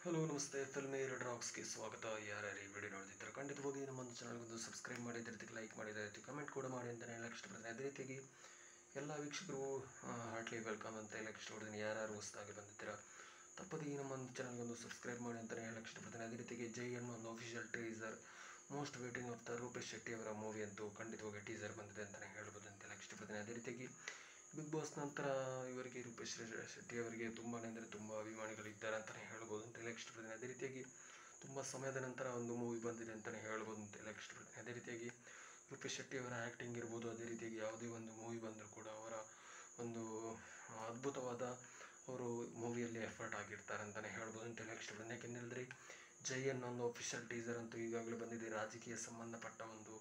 Hello ನಮಸ್ತೆ filmy red ರಾಕ್ಸ್ಗೆ ಸ್ವಾಗತ. ಯಾರ್ಯಾರು ಈ ವಿಡಿಯೋ ನೋಡ್ತಿದ್ದಾರೆ ಖಂಡಿತವಾಗಿ ನಮ್ಮೊಂದು ಚಾನಲ್ಗೊಂದು ಸಬ್ಸ್ಕ್ರೈಬ್ ಮಾಡಿ, ಅದೇ ರೀತಿ ಲೈಕ್ ಮಾಡಿ, ಅದೇ ರೀತಿ ಕಮೆಂಟ್ ಕೂಡ ಮಾಡಿ ಅಂತಲೇ ಹೇಳಕ್ಕೆ ಇಷ್ಟಪಡ್ತೀನಿ. ಅದೇ ರೀತಿಯಾಗಿ ಎಲ್ಲ ವೀಕ್ಷಕರು ಹಾರ್ಟ್ಲಿ ವೆಲ್ಕಮ್ ಅಂತ ಹೇಳಕ್ಕೆ ಇಷ್ಟಪಡ್ತೀನಿ. ಯಾರ್ಯಾರು ಹೊಸದಾಗಿ ಬಂದಿದ್ದೀರಾ ತಪ್ಪದೇ ನಮ್ಮೊಂದು ಚಾನಲ್ಗೊಂದು ಸಬ್ಸ್ಕ್ರೈಬ್ ಮಾಡಿ ಅಂತಲೇ ಹೇಳಕ್ಕೆ ಇಷ್ಟಪಡ್ತೀನಿ. ಅದೇ ರೀತಿಯಾಗಿ ಜೈ ಅನ್ನೋ ಒಂದು official teaser, most waiting of the Rupesh Shetty ಅವರ ಮೂವಿ ಅಂತೂ ಖಂಡಿತವಾಗಿ ಟೀಸರ್ ಬಂದಿದೆ ಅಂತಲೇ ಹೇಳ್ಬೋದು ಅಂತ ಹೇಳಕ್ಕೆ ಇಷ್ಟಪಡ್ತೀನಿ. ಅದೇ ರೀತಿಯಾಗಿ ಬಿಗ್ ಬಾಸ್ ನಂತರ ಇವರಿಗೆ ರೂಪೇಶ್ ಶೆಟ್ಟಿ ಅವರಿಗೆ ತುಂಬಾ ಅಂದರೆ ತುಂಬ ಅಭಿಮಾನಿಗಳಿದ್ದಾರೆ ಅಂತಲೇ ಹೇಳ್ಬೋದು ಅಂತ ಹೇಳಕ್ಕೆ ಇಷ್ಟಪಡ್ತೀನಿ. ಅದೇ ರೀತಿಯಾಗಿ ತುಂಬ ಸಮಯದ ನಂತರ ಒಂದು ಮೂವಿ ಬಂದಿದೆ ಅಂತಲೇ ಹೇಳ್ಬೋದು ಅಂತ ಹೇಳಕ್ಕೆ ಇಷ್ಟಪಡ್ತೀನಿ. ಅದೇ ರೀತಿಯಾಗಿ ರೂಪೇಶ್ ಶೆಟ್ಟಿ ಅವರ ಆ್ಯಕ್ಟಿಂಗ್ ಇರ್ಬೋದು, ಅದೇ ರೀತಿಯಾಗಿ ಯಾವುದೇ ಒಂದು ಮೂವಿ ಬಂದರೂ ಕೂಡ ಅವರ ಒಂದು ಅದ್ಭುತವಾದ ಅವರು ಮೂವಿಯಲ್ಲಿ ಎಫರ್ಟ್ ಆಗಿರ್ತಾರೆ ಅಂತಲೇ ಹೇಳ್ಬೋದು ಅಂತ ಹೇಳಕ್ಕೆ ಇಷ್ಟಪಡ್ತೀನಿ. ಯಾಕೆಂದರೆ ಜೈ ಅನ್ನೋ ಒಂದು ಅಫಿಷಿಯಲ್ ಟೀಸರ್ ಅಂತೂ ಈಗಾಗಲೇ ಬಂದಿದೆ. ರಾಜಕೀಯ ಸಂಬಂಧಪಟ್ಟ ಒಂದು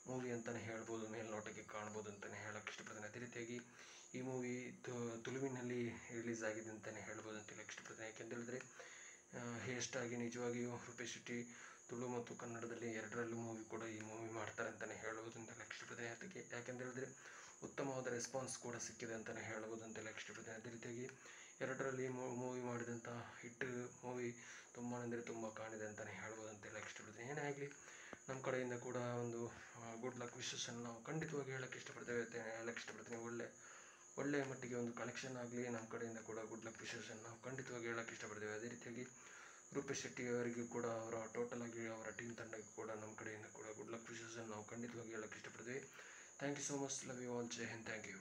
ಮೂವಿ ಅಂತಲೇ ಹೇಳ್ಬೋದು, ಮೇಲ್ನೋಟಕ್ಕೆ ಕಾಣ್ಬೋದು ಅಂತಲೇ ಹೇಳಕ್ಕೆ ಇಷ್ಟಪಡ್ತೀನಿ. ಅದೇ ರೀತಿಯಾಗಿ ಈ ಮೂವಿ ತುಳುವಿನಲ್ಲಿ ರಿಲೀಸ್ ಆಗಿದೆ ಅಂತಲೇ ಹೇಳ್ಬೋದು ಅಂತ ಹೇಳಕ್ಕೆ ಇಷ್ಟಪಡ್ತೀನಿ. ಯಾಕೆಂತೇಳಿದ್ರೆ ಎಷ್ಟಾಗಿ ನಿಜವಾಗಿಯೂ ರೂಪೇಶ್ ಶೆಟ್ಟಿ ತುಳು ಮತ್ತು ಕನ್ನಡದಲ್ಲಿ ಎರಡರಲ್ಲೂ ಮೂವಿ ಕೂಡ ಈ ಮೂವಿ ಮಾಡ್ತಾರೆ ಅಂತಲೇ ಹೇಳ್ಬೋದು ಅಂತ ಹೇಳಕ್ಕೆ ಇಷ್ಟಪಡ್ತೀನಿ. ಅದಕ್ಕೆ ಯಾಕೆಂತೇಳಿದ್ರೆ ಉತ್ತಮವಾದ ರೆಸ್ಪಾನ್ಸ್ ಕೂಡ ಸಿಕ್ಕಿದೆ ಅಂತಲೇ ಹೇಳ್ಬೋದು ಅಂತ ಹೇಳಕ್ಕೆ ಇಷ್ಟಪಡ್ತೀನಿ. ಅದೇ ರೀತಿಯಾಗಿ ಎರಡರಲ್ಲಿ ಮೂವಿ ಮಾಡಿದಂಥ ಹಿಟ್ ಮೂವಿ ತುಂಬ ಅಂದರೆ ತುಂಬ ಕಾಣಿದೆ ಅಂತಲೇ ಹೇಳ್ಬೋದು ಅಂತ ಹೇಳಕ್ಕೆ ಇಷ್ಟಪಡ್ತೀನಿ. ಏನೇ ಆಗಲಿ ನಮ್ಮ ಕಡೆಯಿಂದ ಕೂಡ ಒಂದು ಗುಡ್ ಲಕ್ ವಿಶಸ್ಸನ್ನು ನಾವು ಖಂಡಿತವಾಗಿ ಹೇಳಕ್ಕೆ ಇಷ್ಟಪಡ್ತೇವೆ ಅಂತ ಹೇಳಕ್ಕೆ ಇಷ್ಟಪಡ್ತೀನಿ. ಒಳ್ಳೆಯ ಮಟ್ಟಿಗೆ ಒಂದು ಕಲೆಕ್ಷನ್ ಆಗಲಿ, ನಮ್ಮ ಕಡೆಯಿಂದ ಕೂಡ ಗುಡ್ ಲಕ್ ವಿಶಸ್ಸನ್ನು ನಾವು ಖಂಡಿತವಾಗಿ ಹೇಳಕ್ಕೆ ಇಷ್ಟಪಡ್ತೇವೆ. ಅದೇ ರೀತಿಯಾಗಿ ರೂಪೇಶ್ ಶೆಟ್ಟಿ ಅವರಿಗೂ ಕೂಡ ಅವರ ಟೋಟಲ್ ಆಗಿ ಅವರ ಟೀಮ್ ತಂಡಕ್ಕೆ ಕೂಡ ನಮ್ಮ ಕಡೆಯಿಂದ ಕೂಡ ಗುಡ್ ಲಕ್ ವಿಶಸ್ಸನ್ನು ನಾವು ಖಂಡಿತವಾಗಿ ಹೇಳಕ್ಕೆ ಇಷ್ಟಪಡ್ತೇವೆ. Thank you so much. Love you all. ಜೈ ಹಿಂದ್. Thank you.